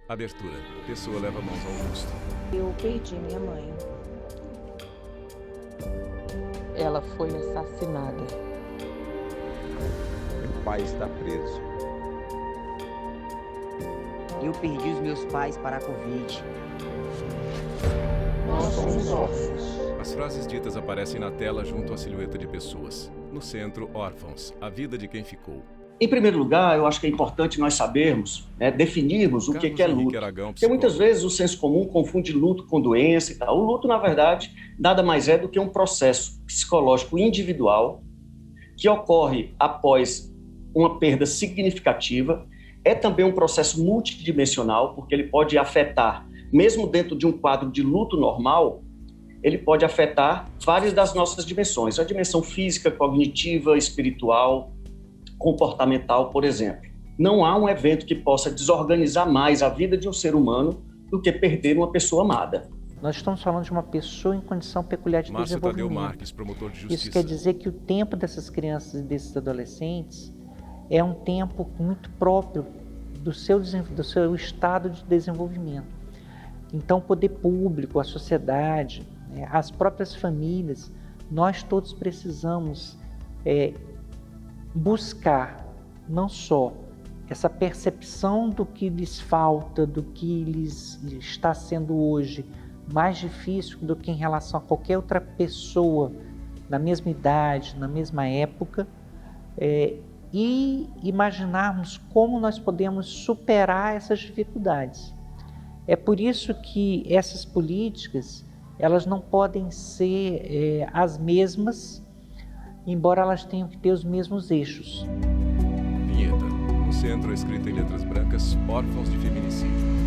Abertura. Pessoa leva mãos ao rosto. Eu perdi minha mãe. Ela foi assassinada. Meu pai está preso. Eu perdi os meus pais para a Covid. Nós somos órfãos. As frases ditas aparecem na tela junto à silhueta de pessoas. No centro, órfãos, a vida de quem ficou. Em primeiro lugar, eu acho que é importante nós sabermos, definirmos o que é luto. Porque muitas vezes o senso comum confunde luto com doença e tal. O luto, na verdade, nada mais é do que um processo psicológico individual que ocorre após uma perda significativa. É também um processo multidimensional, porque ele pode afetar, mesmo dentro de um quadro de luto normal, ele pode afetar várias das nossas dimensões. A dimensão física, cognitiva, espiritual, comportamental, por exemplo. Não há um evento que possa desorganizar mais a vida de um ser humano do que perder uma pessoa amada. Nós estamos falando de uma pessoa em condição peculiar de Márcio desenvolvimento. Tadeu Marques, promotor de justiça. Isso quer dizer que o tempo dessas crianças e desses adolescentes é um tempo muito próprio do seu estado de desenvolvimento. Então, o poder público, a sociedade, as próprias famílias, nós todos precisamos buscar não só essa percepção do que lhes falta, do que lhes está sendo hoje mais difícil do que em relação a qualquer outra pessoa na mesma idade, na mesma época, e imaginarmos como nós podemos superar essas dificuldades. É por isso que essas políticas, elas não podem ser as mesmas, embora elas tenham que ter os mesmos eixos. Vinheta. No centro, escrita em letras brancas, órfãos de feminicídio.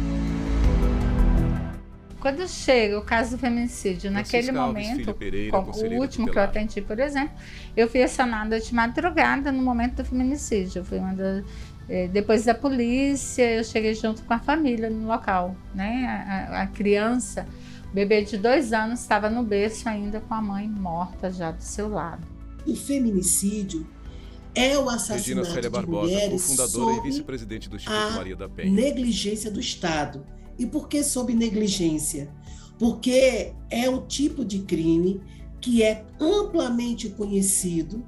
Quando chega o caso do feminicídio, naquele momento, como o último que eu atendi, por exemplo, eu fui acionada de madrugada no momento do feminicídio. Eu fui depois da polícia, eu cheguei junto com a família no local, né? A criança, o bebê de 2 anos, estava no berço ainda com a mãe morta já do seu lado. O feminicídio é o assassinato Regina Célia Barbosa, de mulheres cofundadora e sob vice-presidente do Instituto Maria da Penha. negligência do Estado. E por que sob negligência? Porque é um tipo de crime que é amplamente conhecido,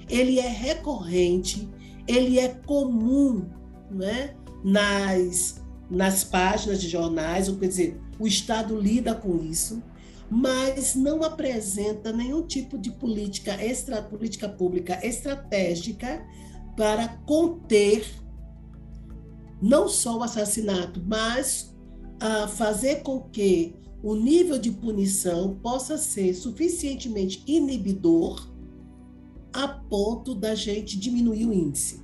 ele é recorrente, ele é comum, né, nas páginas de jornais, ou quer dizer, o Estado lida com isso, mas não apresenta nenhum tipo de política pública estratégica para conter não só o assassinato, mas fazer com que o nível de punição possa ser suficientemente inibidor a ponto da gente diminuir o índice.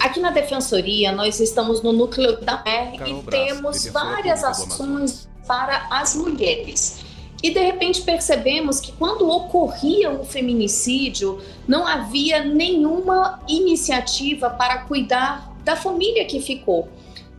Aqui na Defensoria, nós estamos no núcleo da PR e temos várias ações para as mulheres. E, de repente, percebemos que quando ocorria um feminicídio, não havia nenhuma iniciativa para cuidar da família que ficou.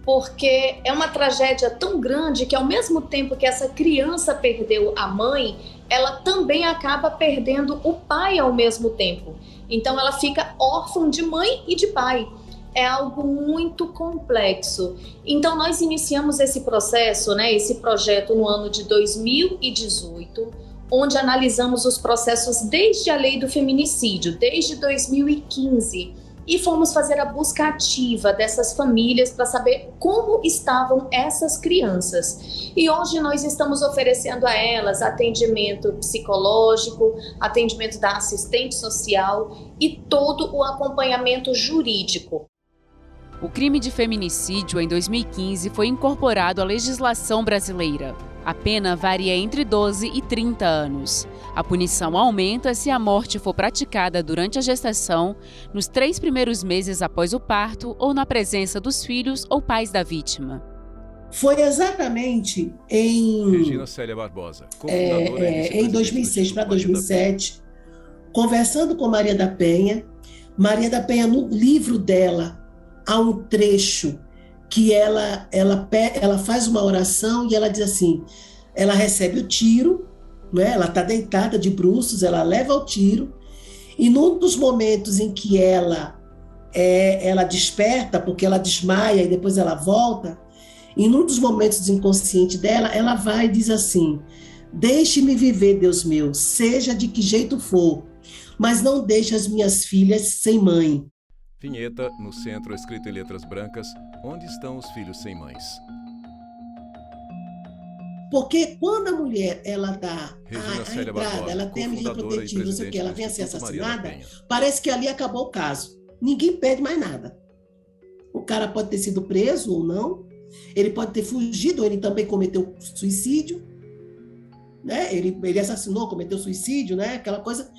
Porque é uma tragédia tão grande que, ao mesmo tempo que essa criança perdeu a mãe, ela também acaba perdendo o pai ao mesmo tempo. Então, ela fica órfã de mãe e de pai. É algo muito complexo. Então, nós iniciamos esse processo, esse projeto no ano de 2018, onde analisamos os processos desde a lei do feminicídio, desde 2015, e fomos fazer a busca ativa dessas famílias para saber como estavam essas crianças. E hoje nós estamos oferecendo a elas atendimento psicológico, atendimento da assistente social e todo o acompanhamento jurídico. O crime de feminicídio, em 2015, foi incorporado à legislação brasileira. A pena varia entre 12 e 30 anos. A punição aumenta se a morte for praticada durante a gestação, nos 3 primeiros meses após o parto ou na presença dos filhos ou pais da vítima. Foi exatamente em Regina Célia Barbosa, cofundadora e em 2006 para 2007, conversando com Maria da Penha, no livro dela, há um trecho que ela faz uma oração e ela diz assim, ela recebe o tiro, né? Ela está deitada de bruços, ela leva o tiro, e num dos momentos em que ela desperta, porque ela desmaia e depois ela volta, E num dos momentos do inconsciente dela, ela vai e diz assim: deixe-me viver, Deus meu, seja de que jeito for, mas não deixe as minhas filhas sem mãe. Vinheta, no centro, escrito em letras brancas: onde estão os filhos sem mães? Porque quando a mulher, ela dá a entrada, Barbosa, ela tem a medida protetiva, não sei o que, ela vem a ser assassinada, parece que ali acabou o caso. Ninguém pede mais nada. O cara pode ter sido preso ou não, ele pode ter fugido, ou ele também cometeu suicídio, né? Ele assassinou, cometeu suicídio, né? Aquela coisa.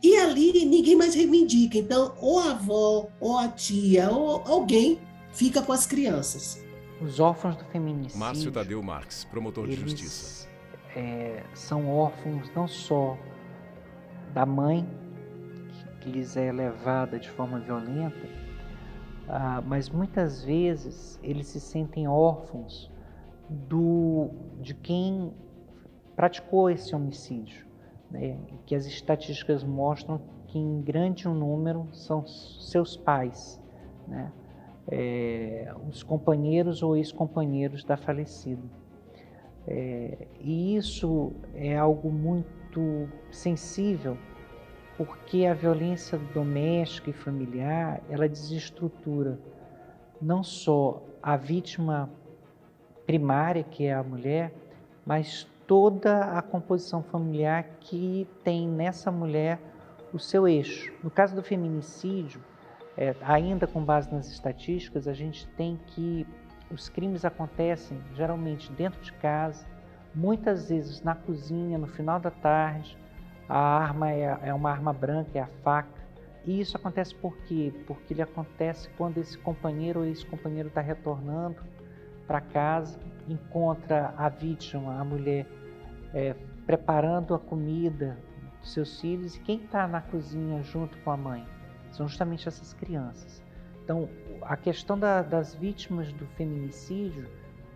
E ali ninguém mais reivindica. Então, ou a avó, ou a tia, ou alguém fica com as crianças. Os órfãos do feminicídio... Márcio Tadeu Marques, promotor de justiça. São órfãos não só da mãe, que lhes é levada de forma violenta, mas muitas vezes eles se sentem órfãos de quem praticou esse homicídio, né? Que as estatísticas mostram que em grande número são seus pais, né? Os companheiros ou ex-companheiros da falecida. E isso é algo muito sensível, porque a violência doméstica e familiar, ela desestrutura não só a vítima primária, que é a mulher, mas toda a composição familiar que tem nessa mulher o seu eixo. No caso do feminicídio, ainda com base nas estatísticas, a gente tem que os crimes acontecem geralmente dentro de casa, muitas vezes na cozinha, no final da tarde. A arma é uma arma branca, é a faca. E isso acontece por quê? Porque ele acontece quando esse companheiro ou ex-companheiro está retornando para casa, encontra a vítima, a mulher, preparando a comida dos seus filhos, e quem está na cozinha junto com a mãe? São justamente essas crianças. Então, a questão das vítimas do feminicídio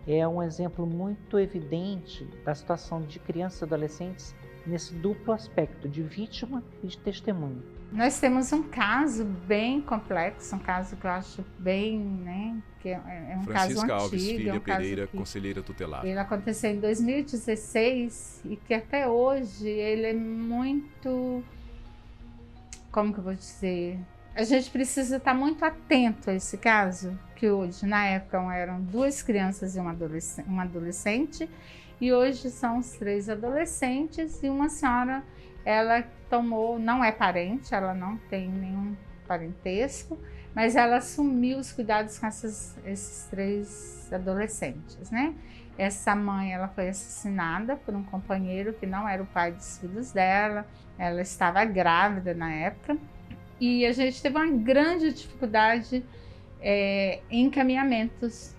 é um exemplo muito evidente da situação de crianças e adolescentes nesse duplo aspecto de vítima e de testemunha. Nós temos um caso bem complexo, um caso que eu acho bem, né, que é um Francisca caso Alves antigo. Filha é um Pereira, caso conselheira tutelar. Ele aconteceu em 2016 e que até hoje ele é muito, como que eu vou dizer, a gente precisa estar muito atento a esse caso, que hoje, na época, eram 2 crianças e uma adolescente, e hoje são os 3 adolescentes e uma senhora, ela tomou, não é parente, ela não tem nenhum parentesco, mas ela assumiu os cuidados com esses 3 adolescentes, né? Essa mãe, ela foi assassinada por um companheiro que não era o pai dos filhos dela, ela estava grávida na época, e a gente teve uma grande dificuldade em encaminhamentos,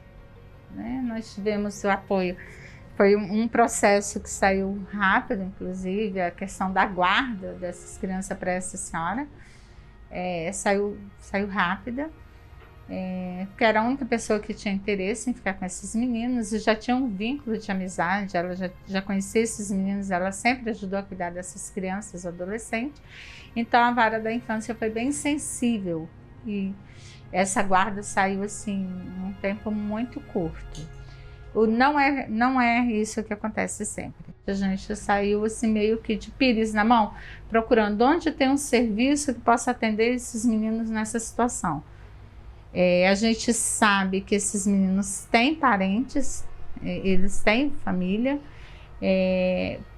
né? Nós tivemos o apoio. Foi um processo que saiu rápido, inclusive, a questão da guarda dessas crianças para essa senhora saiu rápida, porque era a única pessoa que tinha interesse em ficar com esses meninos e já tinha um vínculo de amizade, ela já conhecia esses meninos, ela sempre ajudou a cuidar dessas crianças, adolescentes. Então a vara da infância foi bem sensível e essa guarda saiu assim num tempo muito curto. Não é isso que acontece sempre. A gente saiu assim meio que de pires na mão, procurando onde tem um serviço que possa atender esses meninos nessa situação. A gente sabe que esses meninos têm parentes, eles têm família,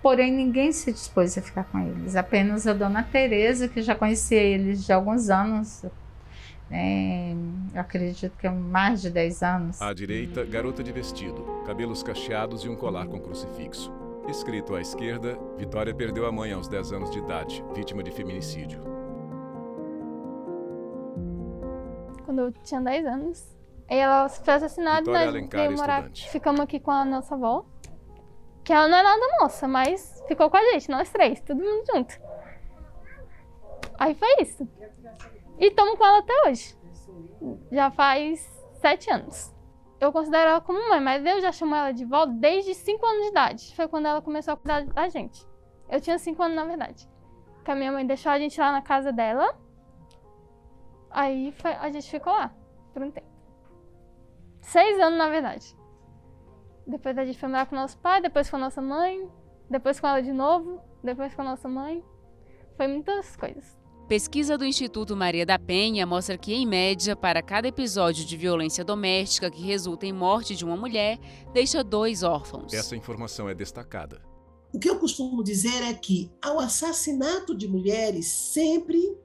porém ninguém se dispôs a ficar com eles. Apenas a dona Tereza, que já conhecia eles de alguns anos, eu acredito que é mais de 10 anos. À direita, garota de vestido, cabelos cacheados e um colar com crucifixo. Escrito à esquerda, Vitória perdeu a mãe aos 10 anos de idade, vítima de feminicídio. Quando eu tinha 10 anos, ela foi assassinada e nós veio morar, ficamos aqui com a nossa avó, que ela não é nada nossa, mas ficou com a gente, nós 3, todo mundo junto. Aí foi isso. E estamos com ela até hoje. Já faz 7 anos. Eu considero ela como mãe, mas eu já chamo ela de vó desde 5 anos de idade. Foi quando ela começou a cuidar da gente. Eu tinha 5 anos, na verdade. Que a minha mãe deixou a gente lá na casa dela. Aí a gente ficou lá por um tempo. 6 anos, na verdade. Depois a gente foi morar com nosso pai, depois com a nossa mãe, depois com ela de novo, depois com a nossa mãe. Foi muitas coisas. Pesquisa do Instituto Maria da Penha mostra que, em média, para cada episódio de violência doméstica que resulta em morte de uma mulher, deixa 2 órfãos. Essa informação é destacada. O que eu costumo dizer é que ao assassinato de mulheres sempre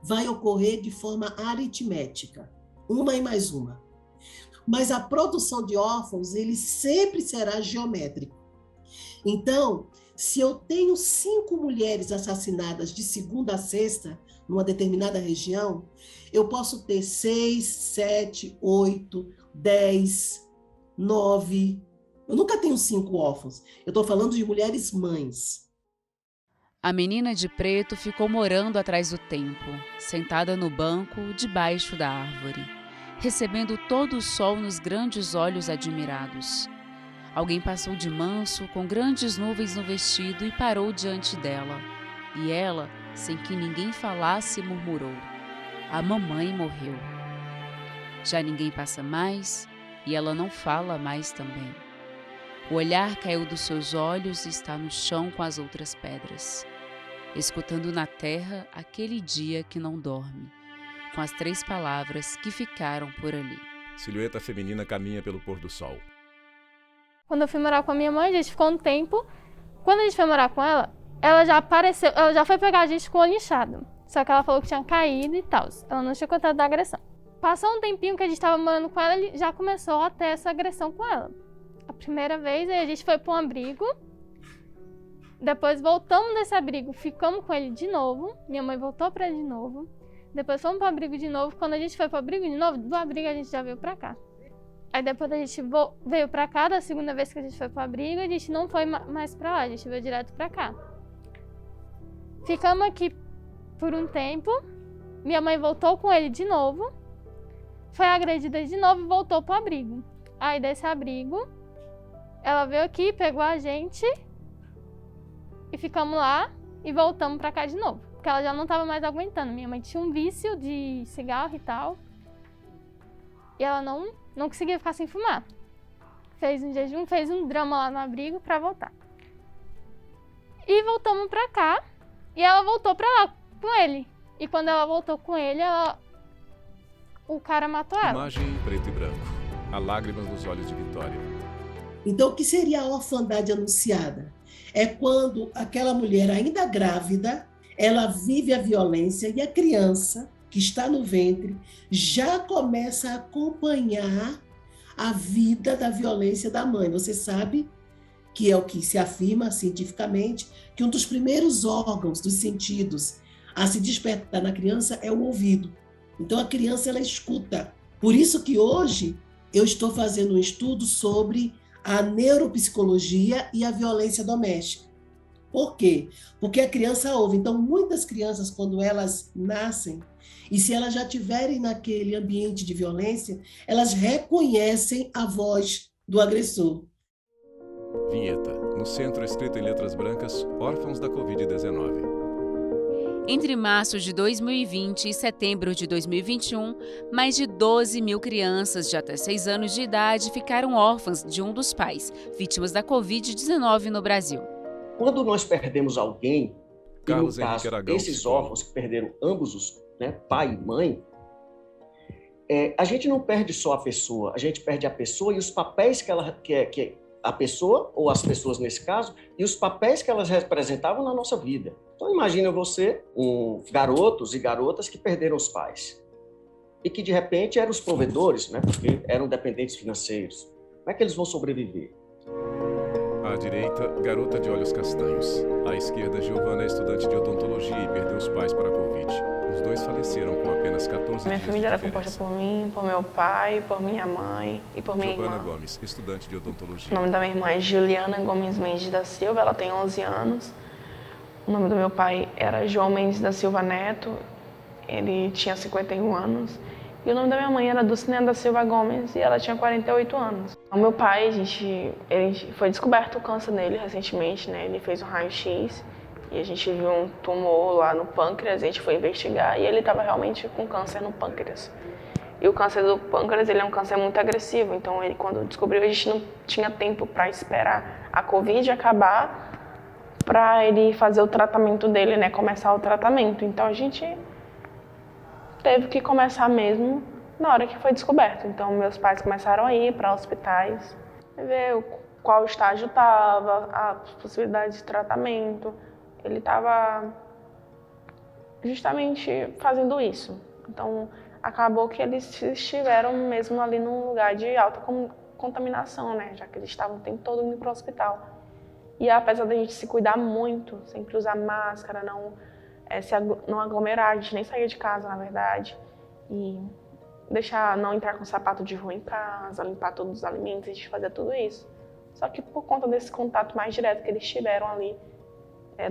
vai ocorrer de forma aritmética, uma e mais uma. Mas a produção de órfãos, ele sempre será geométrico. Então, se eu tenho 5 mulheres assassinadas de segunda a sexta, numa determinada região, eu posso ter 6, 7, 8, 10, 9. Eu nunca tenho 5 órfãos. Eu estou falando de mulheres mães. A menina de preto ficou morando atrás do tempo, sentada no banco debaixo da árvore, recebendo todo o sol nos grandes olhos admirados. Alguém passou de manso, com grandes nuvens no vestido, e parou diante dela. E ela, sem que ninguém falasse, murmurou: "A mamãe morreu." Já ninguém passa mais, e ela não fala mais também. O olhar caiu dos seus olhos e está no chão com as outras pedras, escutando na terra aquele dia que não dorme, com as 3 palavras que ficaram por ali. Silhueta feminina caminha pelo pôr do sol. Quando eu fui morar com a minha mãe, a gente ficou um tempo. Quando a gente foi morar com ela, ela já apareceu, ela já foi pegar a gente com o olho inchado. Só que ela falou que tinha caído e tal. Ela não tinha contado da agressão. Passou um tempinho que a gente estava morando com ela, ele já começou a ter essa agressão com ela. A primeira vez, aí a gente foi para um abrigo. Depois voltamos desse abrigo, ficamos com ele de novo. Minha mãe voltou para ele de novo. Depois fomos para o abrigo de novo. Quando a gente foi para o abrigo de novo, do abrigo a gente já veio para cá. Aí depois a gente veio pra cá, da segunda vez que a gente foi pro abrigo, a gente não foi mais pra lá, a gente veio direto pra cá. Ficamos aqui por um tempo, minha mãe voltou com ele de novo, foi agredida de novo e voltou pro abrigo. Aí desse abrigo, ela veio aqui, pegou a gente e ficamos lá e voltamos pra cá de novo. Porque ela já não tava mais aguentando, minha mãe tinha um vício de cigarro e tal, e ela não conseguia ficar sem fumar. Fez um jejum, fez um drama lá no abrigo pra voltar. E voltamos pra cá. E ela voltou pra lá com ele. E quando ela voltou com ele, o cara matou ela. Imagem em preto e branco. Há lágrimas nos olhos de Vitória. Então, o que seria a orfandade anunciada? É quando aquela mulher ainda grávida, ela vive a violência e a criança que está no ventre já começa a acompanhar a vida da violência da mãe. Você sabe que é o que se afirma cientificamente, que um dos primeiros órgãos dos sentidos a se despertar na criança é o ouvido. Então a criança, ela escuta. Por isso que hoje eu estou fazendo um estudo sobre a neuropsicologia e a violência doméstica. Por quê? Porque a criança ouve. Então muitas crianças, quando elas nascem, e se elas já estiverem naquele ambiente de violência, elas reconhecem a voz do agressor. Vinheta. No centro, escrito em letras brancas, órfãos da Covid-19. Entre março de 2020 e setembro de 2021, mais de 12 mil crianças de até 6 anos de idade ficaram órfãs de um dos pais, vítimas da Covid-19 no Brasil. Quando nós perdemos alguém, Carlos e no caso, esses órfãos que perderam ambos os pai e mãe, a gente não perde só a pessoa, a gente perde a pessoa e os papéis que a pessoa, ou as pessoas nesse caso, e os papéis que elas representavam na nossa vida. Então imagina você, garotos e garotas que perderam os pais e que de repente eram os provedores, né, porque eram dependentes financeiros. Como é que eles vão sobreviver? À direita, garota de olhos castanhos. À esquerda, Giovana é estudante de odontologia e perdeu os pais para a Covid. Os dois faleceram com apenas 14 dias. Minha família era composta por mim, por meu pai, por minha mãe e por minha irmã. Giovana Gomes, estudante de odontologia. O nome da minha irmã é Juliana Gomes Mendes da Silva, ela tem 11 anos. O nome do meu pai era João Mendes da Silva Neto, ele tinha 51 anos. E o nome da minha mãe era Dulcinea da Silva Gomes e ela tinha 48 anos. O meu pai, ele foi descoberto o câncer nele recentemente, né? Ele fez um raio-x e a gente viu um tumor lá no pâncreas, a gente foi investigar e ele estava realmente com câncer no pâncreas. E o câncer do pâncreas, ele é um câncer muito agressivo, então ele, quando descobriu, a gente não tinha tempo para esperar a Covid acabar para ele fazer o tratamento dele, né, começar o tratamento. Então a gente teve que começar mesmo na hora que foi descoberto. Então meus pais começaram a ir para hospitais, ver qual estágio estava, as possibilidades de tratamento. Ele estava justamente fazendo isso. Então acabou que eles estiveram mesmo ali num lugar de alta contaminação, né, já que eles estavam o tempo todo indo para o hospital. E apesar da gente se cuidar muito, sempre usar máscara, não aglomerar, a gente nem saía de casa, na verdade, e não entrar com sapato de rua em casa, limpar todos os alimentos, a gente fazia tudo isso. Só que por conta desse contato mais direto que eles tiveram ali,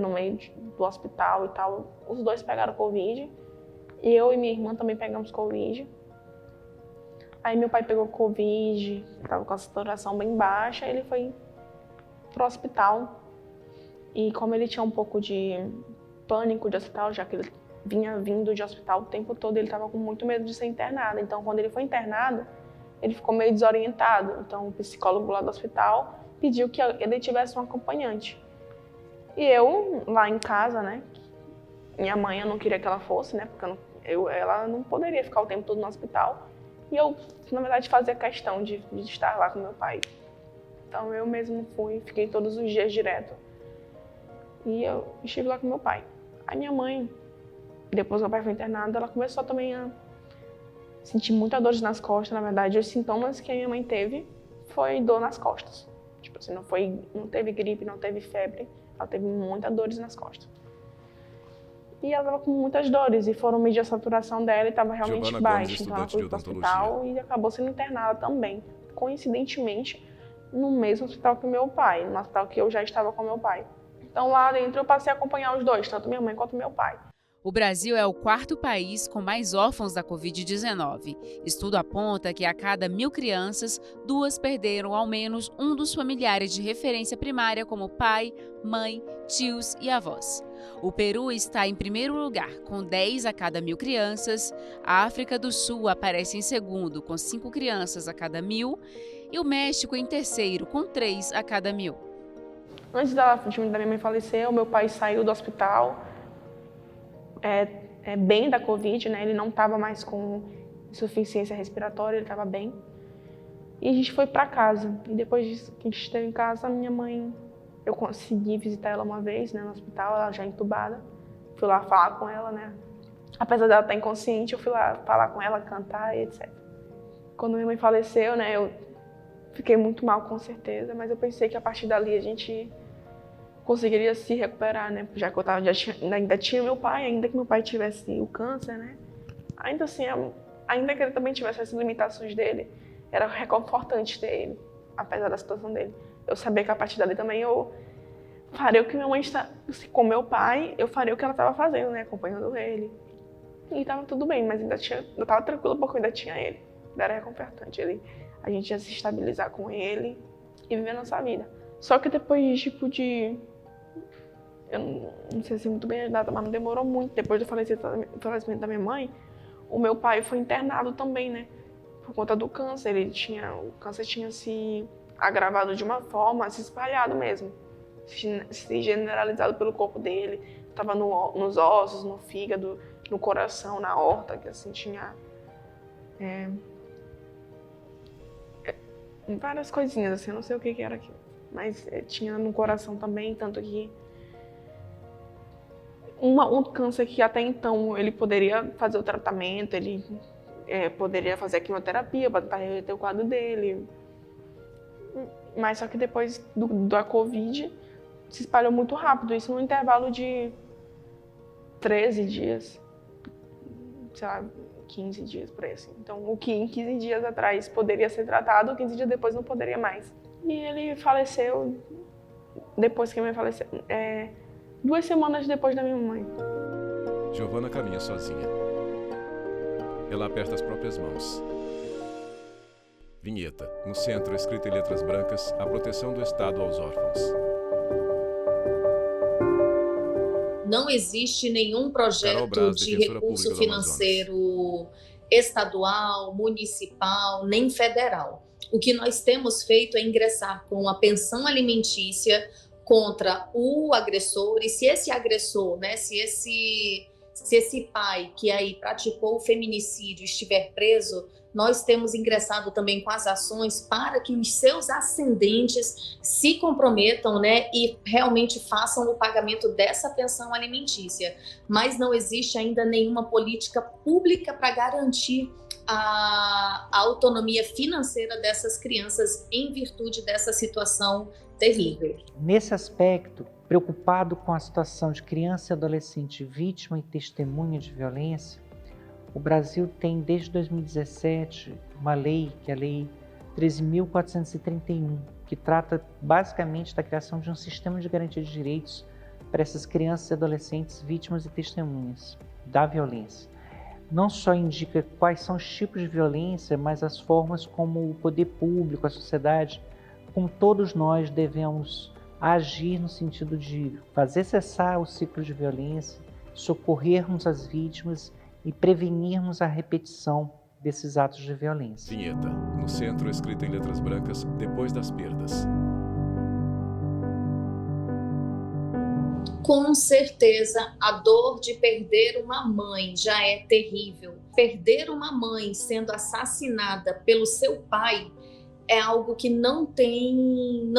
no meio do hospital e tal, os dois pegaram Covid, e eu e minha irmã também pegamos Covid. Aí meu pai pegou Covid, estava com a saturação bem baixa, ele foi pro hospital, e como ele tinha um pouco de pânico de hospital, já que ele vinha vindo de hospital o tempo todo, ele estava com muito medo de ser internado. Então quando ele foi internado, ele ficou meio desorientado. Então o psicólogo lá do hospital pediu que ele tivesse um acompanhante. E eu, lá em casa, né, minha mãe, eu não queria que ela fosse, né, porque ela não poderia ficar o tempo todo no hospital. E eu, na verdade, fazia questão de estar lá com meu pai. Então eu mesmo fiquei todos os dias direto. E eu estive lá com meu pai. Aí minha mãe, depois que meu pai foi internado, ela começou também a sentir muita dor nas costas. Na verdade, os sintomas que a minha mãe teve foi dor nas costas. Tipo assim, não teve gripe, não teve febre, ela teve muitas dores nas costas. E ela estava com muitas dores, e foram medir a saturação dela e estava realmente baixa. Então ela foi para o hospital e acabou sendo internada também, coincidentemente, no mesmo hospital que o meu pai, no hospital que eu já estava com meu pai. Então lá dentro eu passei a acompanhar os dois, tanto minha mãe quanto meu pai. O Brasil é o 4º país com mais órfãos da Covid-19. Estudo aponta que a cada 1.000 crianças, 2 perderam ao menos um dos familiares de referência primária, como pai, mãe, tios e avós. O Peru está em primeiro lugar, com 10 a cada 1.000 crianças. A África do Sul aparece em segundo, com 5 crianças a cada 1.000. E o México em terceiro, com 3 a cada 1.000. Antes da minha mãe falecer, o meu pai saiu do hospital bem da Covid, né? Ele não estava mais com insuficiência respiratória, ele estava bem. E a gente foi para casa. E depois disso que a gente esteve em casa, minha mãe, eu consegui visitar ela uma vez, né, no hospital, ela já entubada. Fui lá falar com ela, né? Apesar dela estar inconsciente, eu fui lá falar com ela, cantar e etc. Quando minha mãe faleceu, né, eu fiquei muito mal, com certeza, mas eu pensei que a partir dali a gente conseguiria se recuperar, né? Já que ainda tinha meu pai, ainda que meu pai tivesse o câncer, né? Ainda assim, ainda que ele também tivesse as limitações dele, era reconfortante ter ele, apesar da situação dele. Eu sabia que a partir dali também eu faria o que minha mãe está, com meu pai, eu faria o que ela estava fazendo, né? Acompanhando ele. E estava tudo bem, mas eu estava tranquila porque eu ainda tinha ele. Era reconfortante a gente ia se estabilizar com ele e viver a nossa vida. Só que depois, eu não sei se muito bem a data, mas não demorou muito. Depois do falecimento da minha mãe, o meu pai foi internado também, né? Por conta do câncer. O câncer tinha se agravado de uma forma, se espalhado mesmo. Se generalizado pelo corpo dele. Estava nos ossos, no fígado, no coração, na aorta, que assim tinha várias coisinhas, assim, eu não sei o que era aquilo. Mas tinha no coração também, tanto que um câncer que até então ele poderia fazer o tratamento, ele poderia fazer a quimioterapia para reverter o quadro dele. Mas só que depois da Covid se espalhou muito rápido, isso num intervalo de 13 dias, sei lá, 15 dias por aí assim. Então o que em 15 dias atrás poderia ser tratado, 15 dias depois não poderia mais. E ele faleceu depois que a minha mãe faleceu, 2 semanas depois da minha mãe. Giovana caminha sozinha. Ela aperta as próprias mãos. Vinheta. No centro, escrita em letras brancas, a proteção do Estado aos órfãos. Não existe nenhum projeto de recurso financeiro estadual, municipal, nem federal. O que nós temos feito é ingressar com a pensão alimentícia contra o agressor, e se esse agressor, né, se esse pai que aí praticou o feminicídio estiver preso, nós temos ingressado também com as ações para que os seus ascendentes se comprometam, né, e realmente façam o pagamento dessa pensão alimentícia. Mas não existe ainda nenhuma política pública para garantir a autonomia financeira dessas crianças em virtude dessa situação terrível. Nesse aspecto, preocupado com a situação de criança e adolescente vítima e testemunha de violência, o Brasil tem desde 2017 uma lei, que é a Lei 13.431, que trata basicamente da criação de um sistema de garantia de direitos para essas crianças e adolescentes vítimas e testemunhas da violência. Não só indica quais são os tipos de violência, mas as formas como o poder público, a sociedade, como todos nós devemos agir no sentido de fazer cessar o ciclo de violência, socorrermos as vítimas e prevenirmos a repetição desses atos de violência. Vinheta. No centro, escrita em letras brancas, depois das perdas. Com certeza, a dor de perder uma mãe já é terrível. Perder uma mãe sendo assassinada pelo seu pai é algo que não tem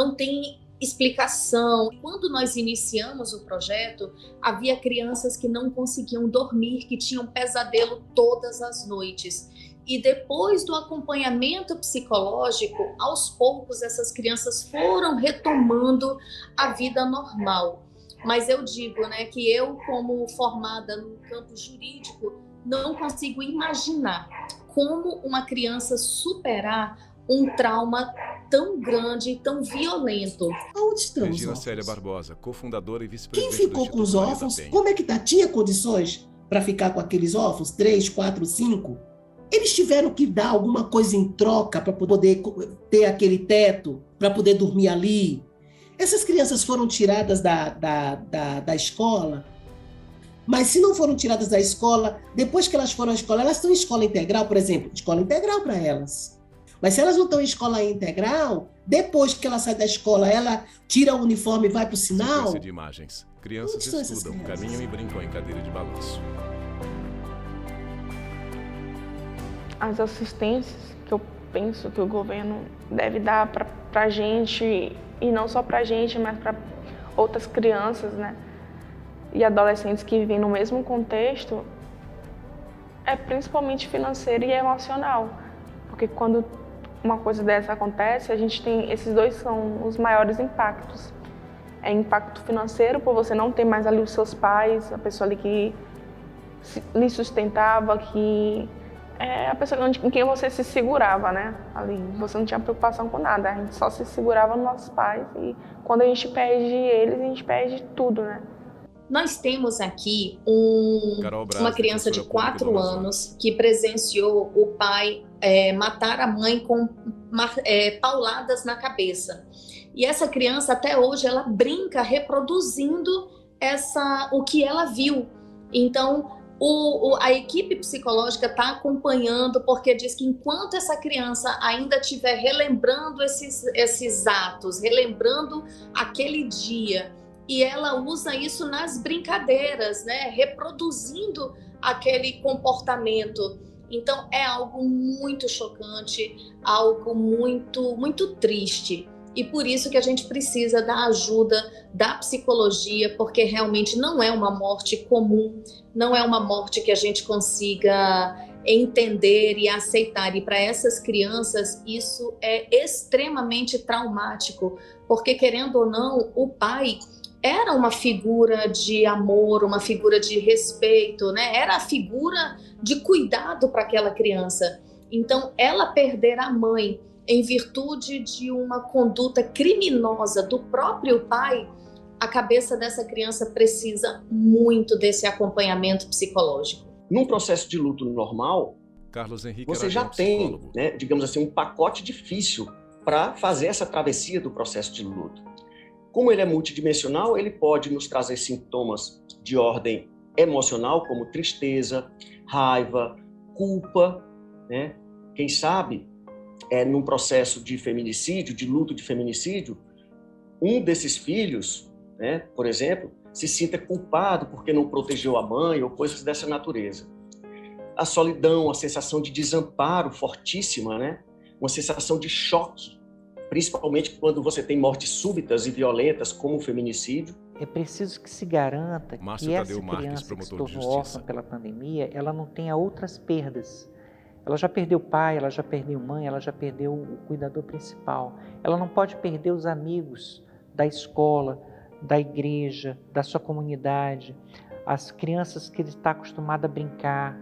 explicação. Quando nós iniciamos o projeto, havia crianças que não conseguiam dormir, que tinham pesadelo todas as noites. E depois do acompanhamento psicológico, aos poucos essas crianças foram retomando a vida normal. Mas eu digo, né, que eu, como formada no campo jurídico, não consigo imaginar como uma criança superar um trauma tão grande e tão violento. Onde estão Regina os Célia Barbosa, cofundadora e vice-presidente. Quem ficou com os órfãos? Como é que tá? Tinha condições para ficar com aqueles órfãos? 3, 4, 5? Eles tiveram que dar alguma coisa em troca para poder ter aquele teto, para poder dormir ali. Essas crianças foram tiradas da escola, mas se não foram tiradas da escola, depois que elas foram à escola, elas estão em escola integral, por exemplo, escola integral para elas. Mas se elas não estão em escola integral, depois que ela sai da escola, ela tira o uniforme e vai para o sinal. Sequência de imagens. Crianças estudam, caminham e brincam em cadeira de balanço. As assistências que eu penso que o governo deve dar para a gente, e não só para a gente, mas para outras crianças, né, e adolescentes que vivem no mesmo contexto, é principalmente financeiro e emocional. Porque quando uma coisa dessa acontece, a gente tem, esses dois são os maiores impactos. É impacto financeiro, por você não ter mais ali os seus pais, a pessoa ali que lhe sustentava, que é a pessoa em quem você se segurava, né? Ali, você não tinha preocupação com nada, a gente só se segurava nos nossos pais, e quando a gente perde eles, a gente perde tudo, né? Nós temos aqui uma criança de 4 anos que presenciou o pai matar a mãe com pauladas na cabeça. E essa criança, até hoje, ela brinca reproduzindo o que ela viu. Então, a equipe psicológica está acompanhando, porque diz que enquanto essa criança ainda estiver relembrando esses atos, relembrando aquele dia, e ela usa isso nas brincadeiras, né? Reproduzindo aquele comportamento. Então, é algo muito chocante, algo muito, muito triste. E por isso que a gente precisa da ajuda da psicologia, porque realmente não é uma morte comum, não é uma morte que a gente consiga entender e aceitar. E para essas crianças, isso é extremamente traumático, porque, querendo ou não, o pai era uma figura de amor, uma figura de respeito, né? Era a figura de cuidado para aquela criança. Então, ela perder a mãe em virtude de uma conduta criminosa do próprio pai, a cabeça dessa criança precisa muito desse acompanhamento psicológico. Num processo de luto normal, Carlos Henrique você já tem, né, digamos assim, um pacote difícil para fazer essa travessia do processo de luto. Como ele é multidimensional, ele pode nos trazer sintomas de ordem emocional, como tristeza, raiva, culpa, né? Quem sabe, num processo de feminicídio, de luto de feminicídio, um desses filhos, né, por exemplo, se sinta culpado porque não protegeu a mãe ou coisas dessa natureza. A solidão, a sensação de desamparo fortíssima, né? Uma sensação de choque, principalmente quando você tem mortes súbitas e violentas, como o feminicídio. É preciso que se garanta que essa criança que se tornou órfã pela pandemia, ela não tenha outras perdas. Ela já perdeu pai, ela já perdeu mãe, ela já perdeu o cuidador principal. Ela não pode perder os amigos da escola, da igreja, da sua comunidade, as crianças que ele está acostumado a brincar,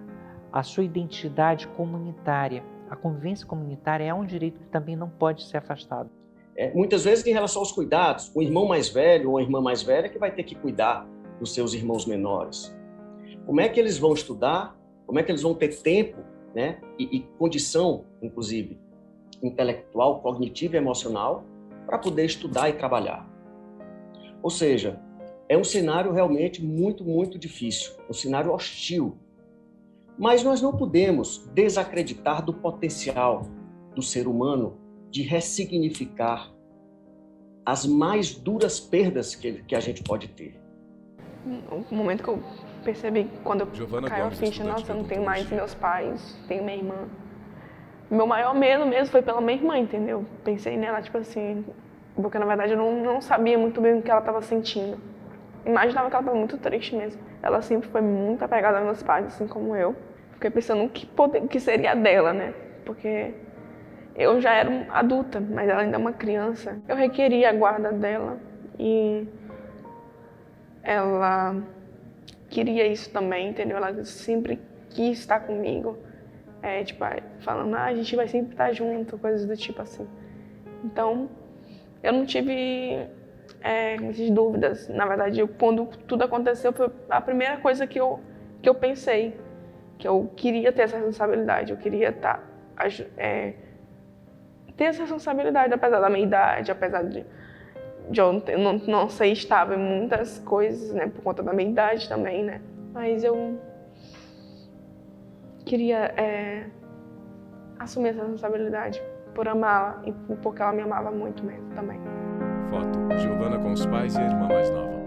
a sua identidade comunitária. A convivência comunitária é um direito que também não pode ser afastado. Muitas vezes, em relação aos cuidados, o irmão mais velho ou a irmã mais velha que vai ter que cuidar dos seus irmãos menores. Como é que eles vão estudar? Como é que eles vão ter tempo, né? E condição, inclusive, intelectual, cognitiva e emocional, para poder estudar e trabalhar? Ou seja, é um cenário realmente muito, muito difícil, um cenário hostil. Mas nós não podemos desacreditar do potencial do ser humano de ressignificar as mais duras perdas que a gente pode ter. O momento que eu percebi, quando eu caí a ficha, nossa, eu não tenho mais meus pais, tenho minha irmã. Meu maior medo mesmo foi pela minha irmã, entendeu? Pensei nela, tipo assim, porque na verdade eu não sabia muito bem o que ela estava sentindo. Imaginava que ela estava muito triste mesmo. Ela sempre foi muito apegada aos meus pais, assim como eu. Fiquei pensando o que seria dela, né? Porque eu já era adulta, mas ela ainda é uma criança. Eu requeria a guarda dela e ela queria isso também, entendeu? Ela sempre quis estar comigo, falando, a gente vai sempre estar junto, coisas do tipo assim. Então, eu não tive muitas dúvidas. Na verdade, quando tudo aconteceu, foi a primeira coisa que eu pensei, que eu queria ter essa responsabilidade, eu queria ter essa responsabilidade, apesar da minha idade, apesar de eu não ser estável em muitas coisas, né, por conta da minha idade também, né, mas eu queria assumir essa responsabilidade por amá-la e porque ela me amava muito mesmo também. Foto: Giovana com os pais e a irmã mais nova.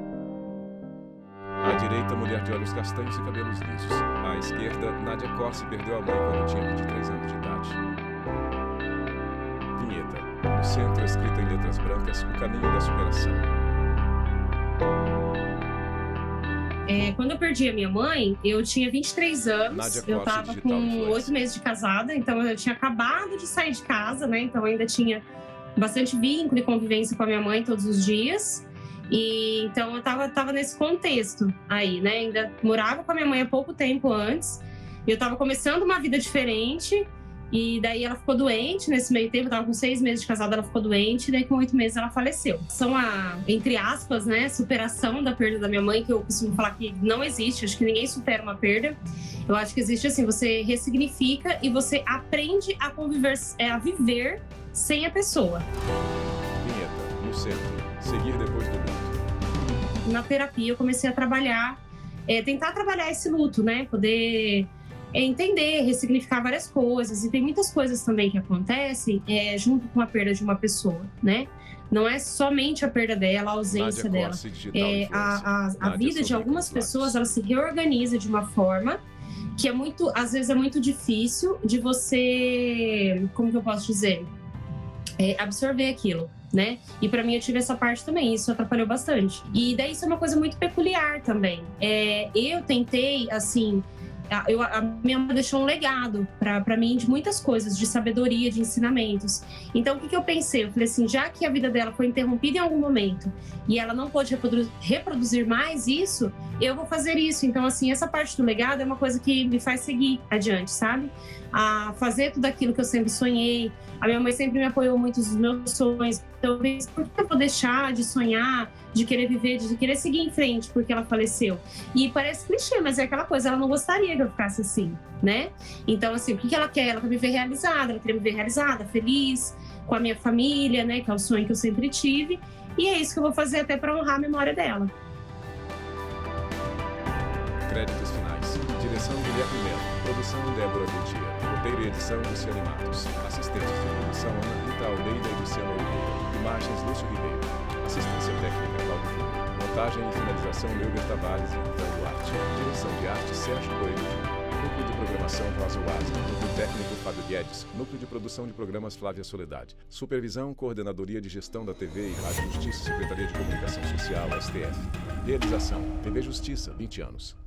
À direita, mulher de olhos castanhos e cabelos lisos. À esquerda, Nádia Corsi perdeu a mãe quando tinha 23 anos de idade. Vinheta. No centro, escrita em letras brancas, o caminho da superação. Quando eu perdi a minha mãe, eu tinha 23 anos, eu estava com 8 meses de casada, então eu tinha acabado de sair de casa, né? Então eu ainda tinha bastante vínculo e convivência com a minha mãe todos os dias. E então eu tava nesse contexto aí, né? Ainda morava com a minha mãe há pouco tempo antes. Eu tava começando uma vida diferente. E daí ela ficou doente nesse meio tempo. Eu tava com 6 meses de casada, ela ficou doente. E daí com 8 meses ela faleceu. São a, entre aspas, né, superação da perda da minha mãe, que eu costumo falar que não existe. Acho que ninguém supera uma perda. Eu acho que existe assim, você ressignifica e você aprende a conviver, a viver sem a pessoa. Vinheta, no centro. Seguir depois do luto. Na terapia eu comecei a trabalhar, tentar trabalhar esse luto, né? Poder entender, ressignificar várias coisas. E tem muitas coisas também que acontecem junto com a perda de uma pessoa, né? Não é somente a perda dela, a ausência dela. A vida de algumas pessoas, ela se reorganiza de uma forma que às vezes é muito difícil de você, como que eu posso dizer? Absorver aquilo, né? E pra mim eu tive essa parte também, isso atrapalhou bastante. E daí isso é uma coisa muito peculiar também. Eu tentei, assim, a minha mãe deixou um legado pra mim de muitas coisas, de sabedoria, de ensinamentos. Então o que eu pensei? Eu falei assim, já que a vida dela foi interrompida em algum momento e ela não pôde reproduzir mais isso, eu vou fazer isso. Então assim, essa parte do legado é uma coisa que me faz seguir adiante, sabe? A fazer tudo aquilo que eu sempre sonhei. A minha mãe sempre me apoiou muito nos meus sonhos. Então eu pensei, por que eu vou deixar de sonhar, de querer viver, de querer seguir em frente porque ela faleceu? E parece clichê, mas é aquela coisa, ela não gostaria que eu ficasse assim, né? Então assim, o que ela quer? Ela quer me ver realizada, ela queria me ver realizada, feliz, com a minha família, né? Que é o sonho que eu sempre tive. E é isso que eu vou fazer até para honrar a memória dela. Créditos finais. Direção Guilherme Melo. Produção Débora Gutier. Roteiro e edição Luciane Matos. Assistentes de produção Ana Rita Almeida e Luciano Oliveira. Imagens Lúcio Ribeiro. Assistência técnica Cláudio Júnior. Montagem e finalização Neuber Tavares e Vitor Duarte. Direção de arte Sérgio Coelho Júnior. Núcleo de Programação Rosa Oasa. Núcleo Técnico Fábio Guedes. Núcleo de Produção de Programas Flávia Soledade. Supervisão, Coordenadoria de Gestão da TV e Rádio Justiça, Secretaria de Comunicação Social, STF. Realização, TV Justiça, 20 anos.